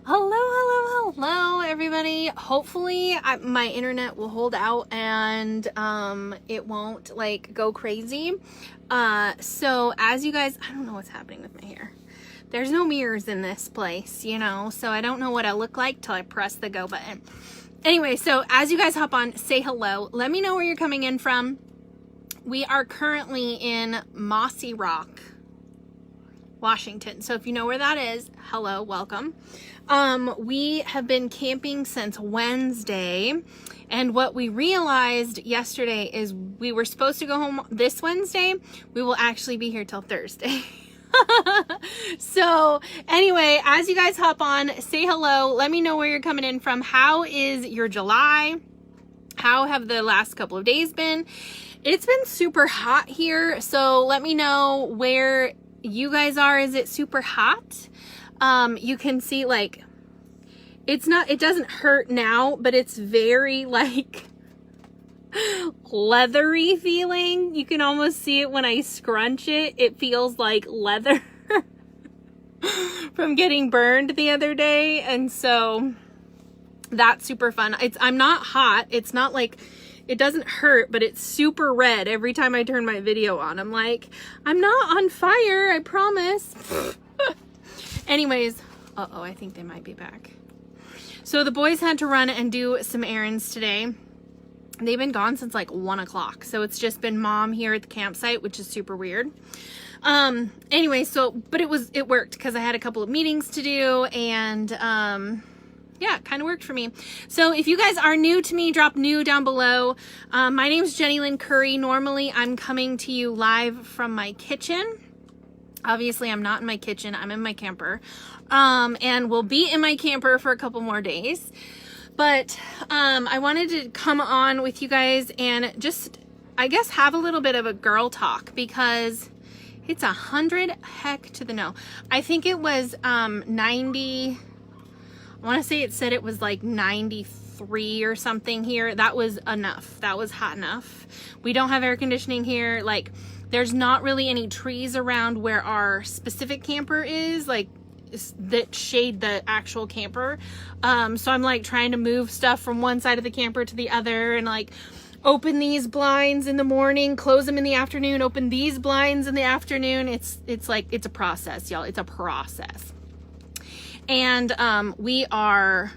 Hello, everybody. Hopefully my internet will hold out and it won't like go crazy. So as you guys, I don't know what's happening with my hair. There's no mirrors in this place, you know, so I don't know what I look like till I press the go button. Anyway, so as you guys hop on, say hello. Let me know where you're coming in from. We are currently in Mossy Rock, Washington. So if you know where that is, hello, welcome. We have been camping since Wednesday, and what we realized yesterday is we were supposed to go home this Wednesday. We will actually be here till Thursday. So anyway, as you guys hop on, say hello. Let me know where you're coming in from. How is your July? How have the last couple of days been? It's been super hot here, so let me know where you guys are. Is it super hot? You can see like it doesn't hurt now, but it's very like leathery feeling. You can almost see it when I scrunch it. It feels like leather from getting burned the other day, and so that's super fun. I'm not hot. It's not like, it doesn't hurt, but it's super red every time I turn my video on. I'm like, I'm not on fire, I promise. Anyways, I think they might be back. So the boys had to run and do some errands today. They've been gone since like 1 o'clock. So it's just been mom here at the campsite, which is super weird. Anyway, but it worked because I had a couple of meetings to do, and yeah, it kind of worked for me. So if you guys are new to me, drop new down below. My name is Jenny Lynn Curry. Normally I'm coming to you live from my kitchen. Obviously I'm not in my kitchen, I'm in my camper. And we'll be in my camper for a couple more days. But I wanted to come on with you guys and just, I guess, have a little bit of a girl talk, because it's 100 heck to the no. I think it was 90, I want to say it said it was like 93 or something here. That was enough. That was hot enough. We don't have air conditioning here. Like, there's not really any trees around where our specific camper is, like, that shade the actual camper. So I'm like trying to move stuff from one side of the camper to the other, and like open these blinds in the morning, close them in the afternoon, open these blinds in the afternoon. It's like, it's a process, y'all. It's a process. And we are,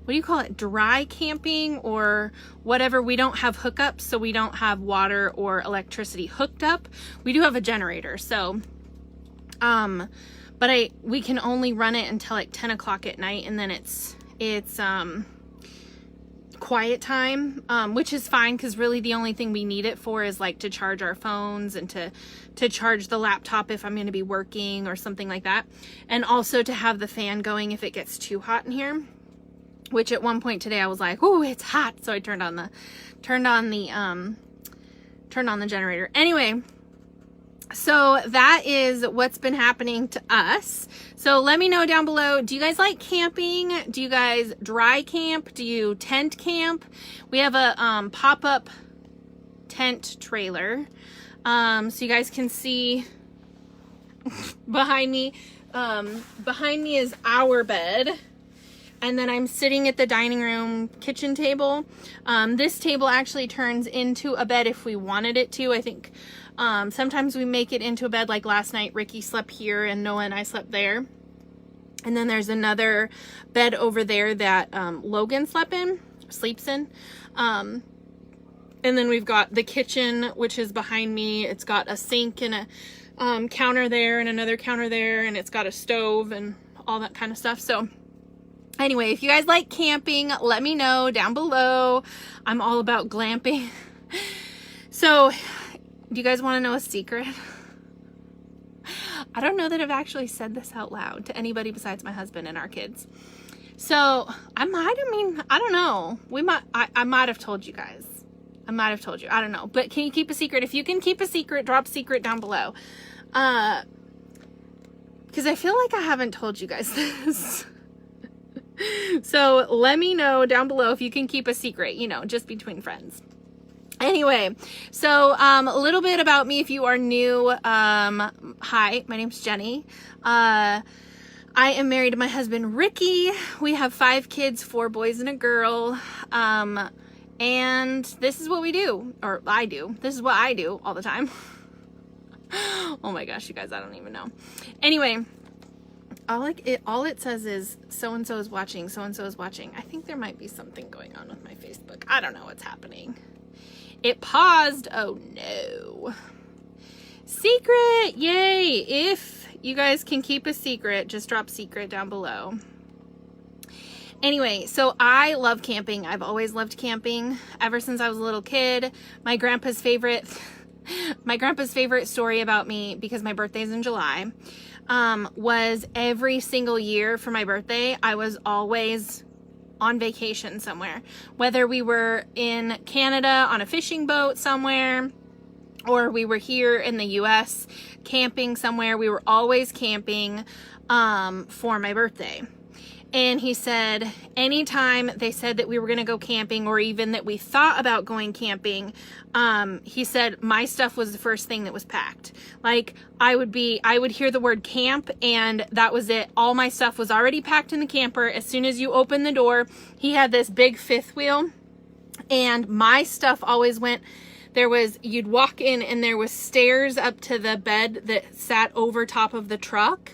what do you call it, dry camping or whatever. We don't have hookups, so we don't have water or electricity hooked up. We do have a generator, so but we can only run it until like 10 o'clock at night, and then it's quiet time, which is fine, because really the only thing we need it for is like to charge our phones and to charge the laptop if I'm going to be working or something like that, and also to have the fan going if it gets too hot in here, which at one point today I was like, oh, it's hot, so I turned on the generator. Anyway, so that is what's been happening to us. So let me know down below, do you guys like camping? Do you guys dry camp? Do you tent camp? We have a pop-up tent trailer. So you guys can see behind me. Behind me is our bed. And then I'm sitting at the dining room kitchen table. This table actually turns into a bed if we wanted it to. I think sometimes we make it into a bed. Like last night, Ricky slept here and Noah and I slept there. And then there's another bed over there that Logan sleeps in. And then we've got the kitchen, which is behind me. It's got a sink and a counter there and another counter there. And it's got a stove and all that kind of stuff. So anyway, if you guys like camping, let me know down below. I'm all about glamping. So, do you guys want to know a secret? I don't know that I've actually said this out loud to anybody besides my husband and our kids. So, I don't know. I might have told you guys. I might have told you. I don't know. But can you keep a secret? If you can keep a secret, drop secret down below. Because I feel like I haven't told you guys this. So let me know down below if you can keep a secret, you know, just between friends. Anyway, so a little bit about me if you are new. Hi, my name's Jenny. I am married to my husband, Ricky. We have 5 kids, 4 boys and a girl. And this is what we do, or I do. This is what I do all the time. Oh my gosh, you guys, I don't even know. Anyway, all it says is so-and-so is watching, so-and-so is watching. I think there might be something going on with my Facebook. I don't know what's happening. It paused. Oh no. Secret, yay. If you guys can keep a secret, just drop secret down below. Anyway, so I love camping. I've always loved camping ever since I was a little kid. My grandpa's favorite story about me, because my birthday's in July, was every single year for my birthday, I was always on vacation somewhere. Whether we were in Canada on a fishing boat somewhere, or we were here in the US camping somewhere, we were always camping for my birthday. And he said anytime they said that we were going to go camping, or even that we thought about going camping, he said my stuff was the first thing that was packed. Like I would hear the word camp and that was it. All my stuff was already packed in the camper. As soon as you open the door, he had this big 5th wheel, and my stuff always went. You'd walk in and there was stairs up to the bed that sat over top of the truck.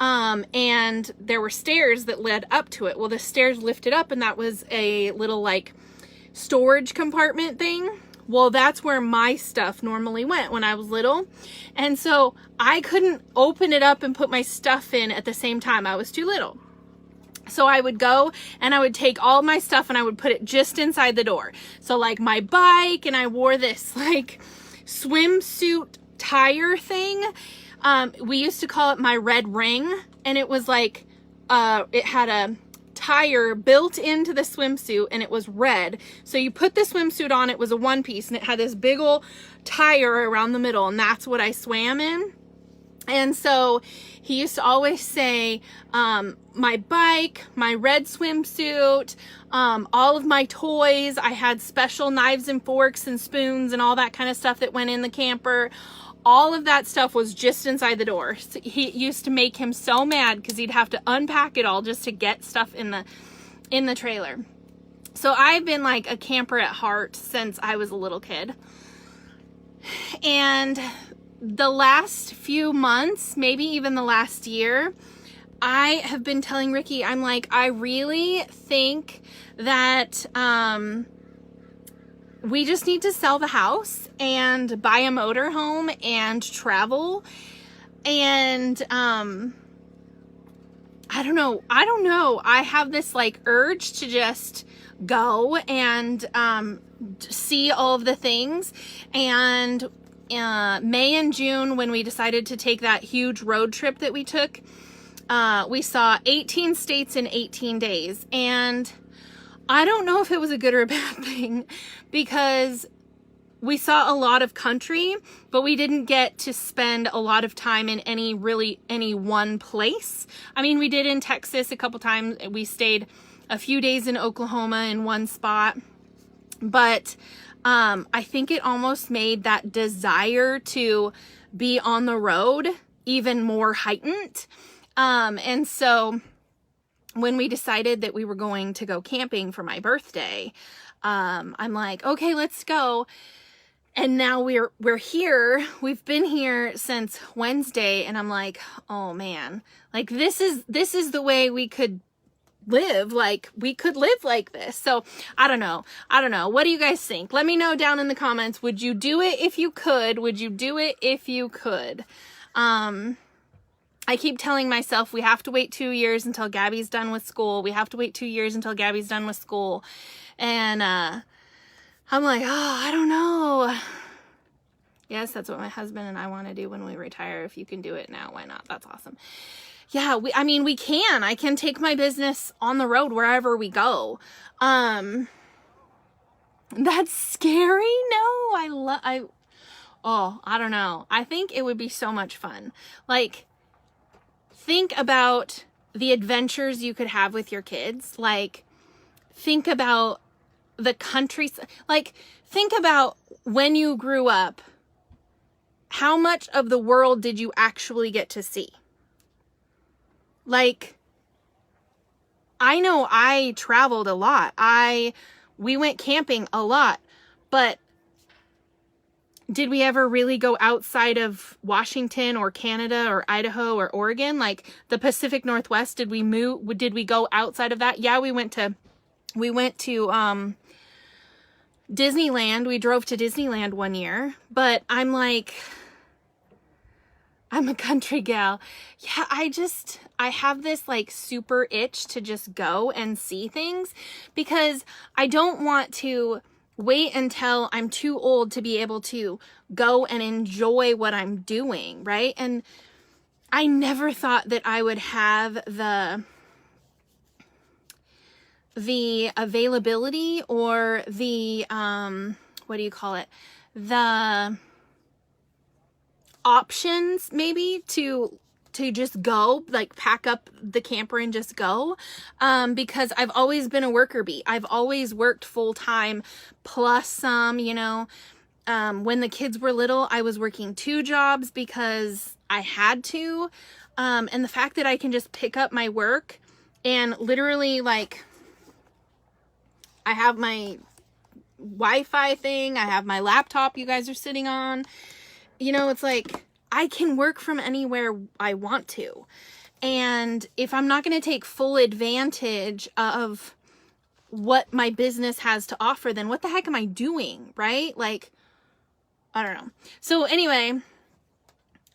And there were stairs that led up to it. Well, the stairs lifted up and that was a little like storage compartment thing. Well, that's where my stuff normally went when I was little. And so I couldn't open it up and put my stuff in at the same time. I was too little. So I would go and I would take all my stuff and I would put it just inside the door. So like my bike, and I wore this like swimsuit tire thing. We used to call it my red ring, and it was like, it had a tire built into the swimsuit and it was red. So you put the swimsuit on, it was a 1-piece, and it had this big old tire around the middle, and that's what I swam in. And so he used to always say, my bike, my red swimsuit, all of my toys. I had special knives and forks and spoons and all that kind of stuff that went in the camper. All of that stuff was just inside the door. So he used to make him so mad because he'd have to unpack it all just to get stuff in the trailer. So I've been like a camper at heart since I was a little kid. And the last few months, maybe even the last year, I have been telling Ricky, I'm like, I really think that we just need to sell the house and buy a motorhome and travel. And I don't know. I have this like urge to just go and see all of the things. And May and June, when we decided to take that huge road trip that we took, we saw 18 states in 18 days. And I don't know if it was a good or a bad thing, because we saw a lot of country, but we didn't get to spend a lot of time in any one place. I mean, we did in Texas a couple times. We stayed a few days in Oklahoma in one spot, but I think it almost made that desire to be on the road even more heightened. And so when we decided that we were going to go camping for my birthday, I'm like, okay, let's go. And now we're here. We've been here since Wednesday, and I'm like, oh man, like this is the way we could live. Like we could live like this. So I don't know. What do you guys think? Let me know down in the comments. Would you do it if you could? Would you do it if you could? I keep telling myself we have to wait 2 years until Gabby's done with school. We have to wait 2 years until Gabby's done with school. And I'm like, oh, I don't know. Yes, that's what my husband and I want to do when we retire. If you can do it now, why not? That's awesome. Yeah, we can. I can take my business on the road wherever we go. That's scary. No, I don't know. I think it would be so much fun. Like, think about the adventures you could have with your kids. Like, think about the countries. Like, think about when you grew up, how much of the world did you actually get to see? Like, I know I traveled a lot. We went camping a lot, but did we ever really go outside of Washington or Canada or Idaho or Oregon? Like the Pacific Northwest, did we go outside of that? Yeah, we went to Disneyland. We drove to Disneyland one year, but I'm like, I'm a country gal. Yeah, I have this like super itch to just go and see things, because I don't want to wait until I'm too old to be able to go and enjoy what I'm doing, right? And I never thought that I would have the availability or the, what do you call it? The options maybe to just go, like pack up the camper and just go, because I've always been a worker bee. I've always worked full time plus some, you know. When the kids were little, I was working 2 jobs because I had to, and the fact that I can just pick up my work and literally, like, I have my Wi-Fi thing, I have my laptop you guys are sitting on, you know, it's like I can work from anywhere I want to. And if I'm not going to take full advantage of what my business has to offer, then what the heck am I doing, right? Like, I don't know. So anyway,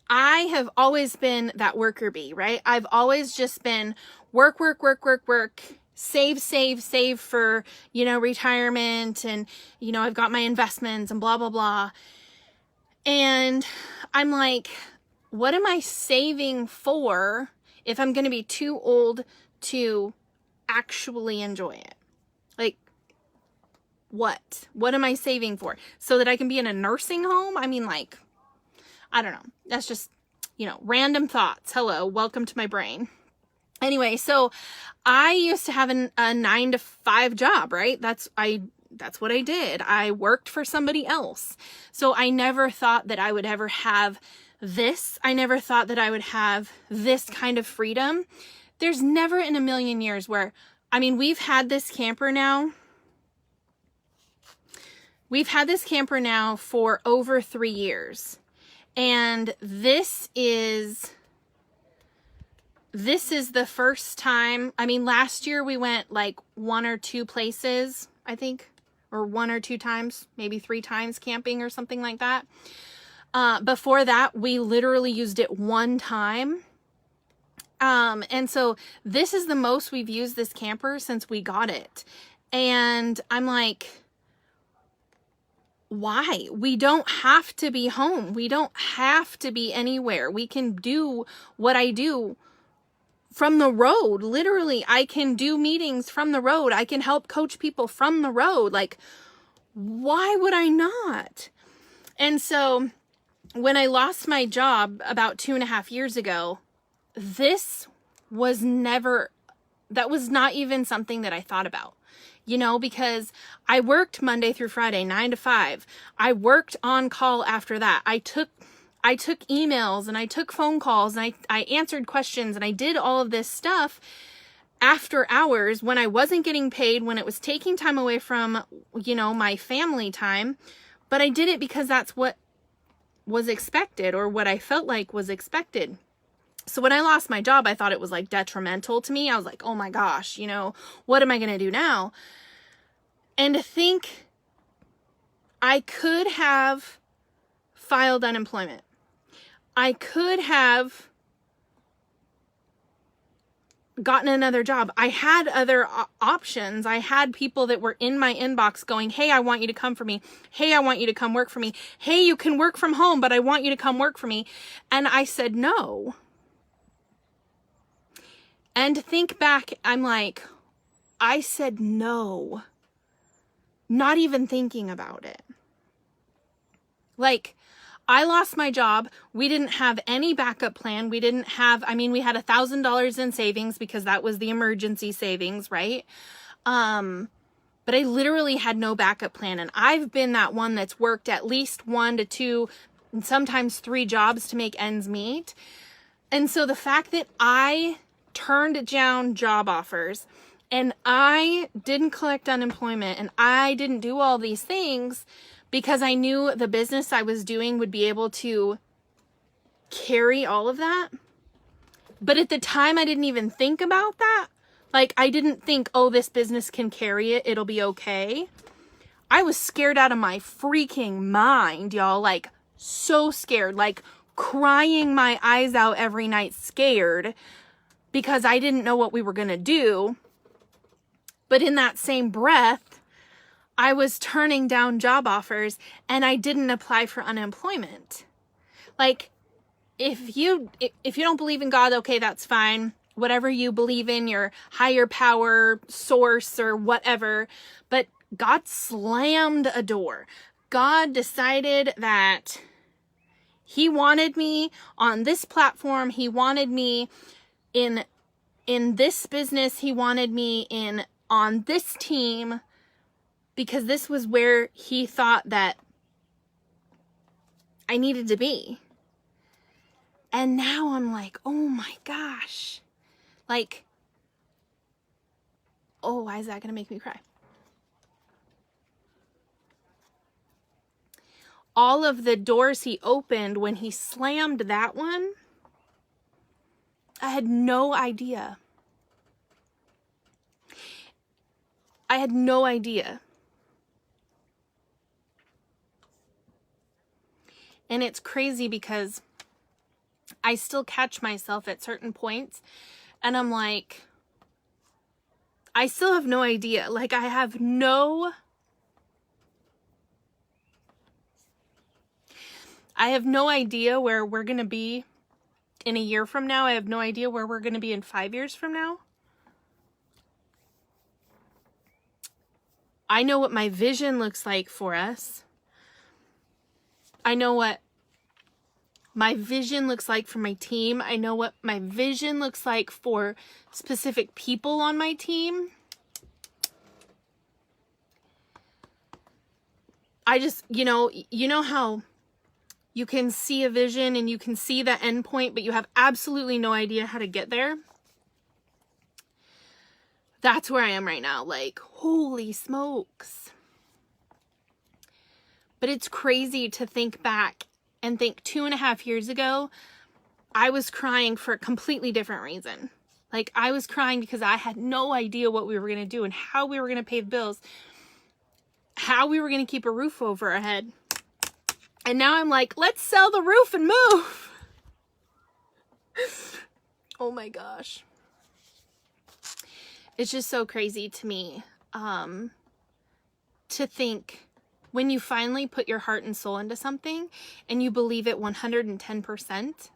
I have always been that worker bee, right? I've always just been work, save for, you know, retirement, and, you know, I've got my investments and blah, blah, blah. And I'm like, what am I saving for if I'm going to be too old to actually enjoy it? Like, what am I saving for? So that I can be in a nursing home? I mean, like, I don't know. That's just, you know, random thoughts. Hello, welcome to my brain. Anyway, so I used to have a 9-to-5 job, right? That's what I did. I worked for somebody else. So I never thought that I would ever have this. I never thought that I would have this kind of freedom. There's never in a million years where, I mean, we've had this camper now for over 3 years. And this is the first time. I mean, last year we went like 1 or 2 places, I think, or 1 or 2 times, maybe 3 times camping or something like that. Before that, we literally used it 1 time. And so this is the most we've used this camper since we got it. And I'm like, why? We don't have to be home. We don't have to be anywhere. We can do what I do from the road. Literally, I can do meetings from the road. I can help coach people from the road. Like, why would I not? And so when I lost my job about 2.5 years ago, that was not even something that I thought about, you know, because I worked Monday through Friday, 9 to 5. I worked on call after that. I took emails and I took phone calls and I answered questions and I did all of this stuff after hours when I wasn't getting paid, when it was taking time away from, you know, my family time. But I did it because that's what was expected, or what I felt like was expected. So when I lost my job, I thought it was like detrimental to me. I was like, oh my gosh, you know, what am I going to do now? And to think I could have filed unemployment. I could have gotten another job. I had other options. I had people that were in my inbox going, hey, I want you to come for me. Hey, I want you to come work for me. Hey, you can work from home, but I want you to come work for me. And I said no. And to think back, I'm like, I said no, not even thinking about it. Like, I lost my job. We didn't have any backup plan. We had $1,000 in savings because that was the emergency savings, right? But I literally had no backup plan. And I've been that one that's worked at least 1 to 2, and sometimes 3 jobs to make ends meet. And so the fact that I turned down job offers, and I didn't collect unemployment, and I didn't do all these things because I knew the business I was doing would be able to carry all of that. But at the time, I didn't even think about that. Like, I didn't think, oh, this business can carry it, it'll be okay. I was scared out of my freaking mind, y'all. Like, so scared, like crying my eyes out every night, scared, because I didn't know what we were gonna do. But in that same breath, I was turning down job offers, and I didn't apply for unemployment. Like, if you don't believe in God, okay, that's fine. Whatever you believe in, your higher power, source, or whatever. But God slammed a door. God decided that he wanted me on this platform. He wanted me in this business. He wanted me on this team, because this was where he thought that I needed to be. And now I'm like, oh my gosh. Like, oh, why is that going to make me cry? All of the doors he opened when he slammed that one, I had no idea. I had no idea. And it's crazy because I still catch myself at certain points and I'm like, I still have no idea. Like, I have no idea where we're going to be in a year from now. I have no idea where we're going to be in 5 years from now. I know what my vision looks like for us. I know what my vision looks like for my team. I know what my vision looks like for specific people on my team. I just, you know how you can see a vision and you can see the end point, but you have absolutely no idea how to get there. That's where I am right now. Like, holy smokes. But it's crazy to think back and think 2.5 years ago, I was crying for a completely different reason. Like, I was crying because I had no idea what we were going to do and how we were going to pay the bills, how we were going to keep a roof over our head. And now I'm like, let's sell the roof and move. Oh my gosh. It's just so crazy to me to think when you finally put your heart and soul into something and you believe it 110%,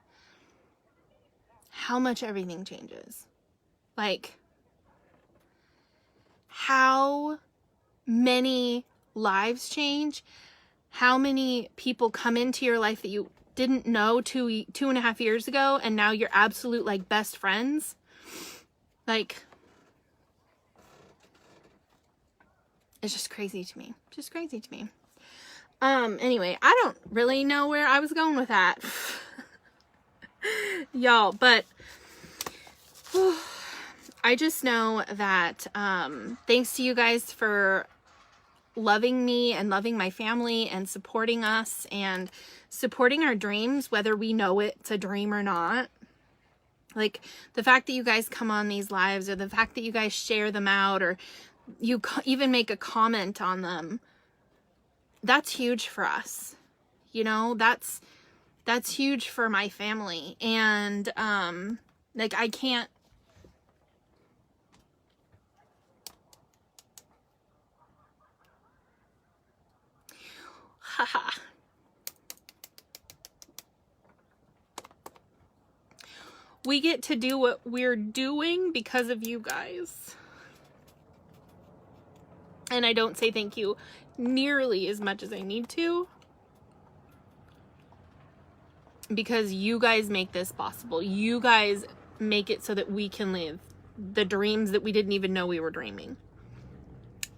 how much everything changes. Like, how many lives change, how many people come into your life that you didn't know 2.5 years ago, and now you're absolute, like, best friends. Like, it's just crazy to me. Just crazy to me. Anyway, I don't really know where I was going with that. Y'all, but I just know that thanks to you guys for loving me and loving my family and supporting us and supporting our dreams, whether we know it's a dream or not. Like, the fact that you guys come on these lives, or the fact that you guys share them out, or you even make a comment on them, that's huge for us. You know, that's huge for my family. And like, I can't, haha. We get to do what we're doing because of you guys. And I don't say thank you nearly as much as I need to, because you guys make this possible. You guys make it so that we can live the dreams that we didn't even know we were dreaming.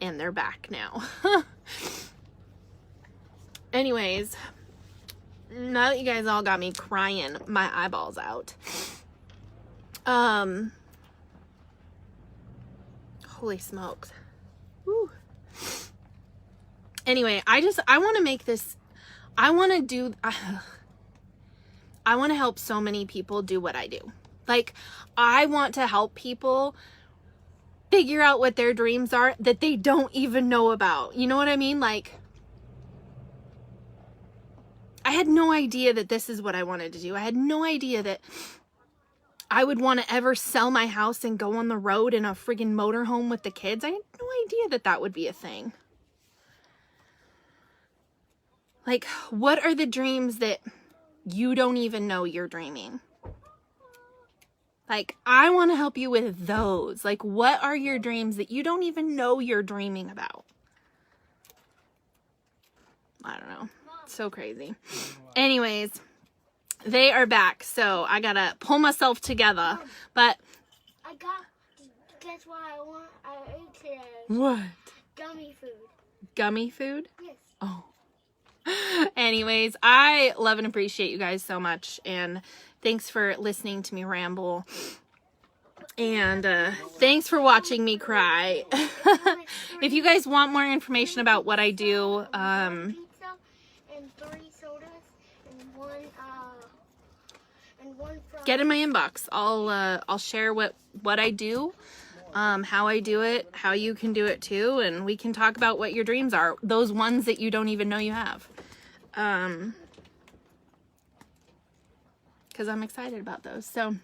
And they're back now. Anyways, now that you guys all got me crying my eyeballs out, Holy smokes. Woo. Anyway, I want to make this, I want to help so many people do what I do. Like, I want to help people figure out what their dreams are that they don't even know about. You know what I mean? Like, I had no idea that this is what I wanted to do. I had no idea that I would want to ever sell my house and go on the road in a friggin' motorhome with the kids. I had no idea that that would be a thing. Like, what are the dreams that you don't even know you're dreaming? Like, I want to help you with those. Like, what are your dreams that you don't even know you're dreaming about? I don't know. So crazy. Anyways, they are back, so I gotta pull myself together. But guess what I ate today? What? Gummy food. Gummy food? Yes. Oh. Anyways, I love and appreciate you guys so much, and thanks for listening to me ramble. And thanks for watching me cry. If you guys want more information about what I do, Pizza and 3 sodas and one fry. get in my inbox. I'll share what I do, how I do it, how you can do it too, and we can talk about what your dreams are, those ones that you don't even know you have. Because I'm excited about those. So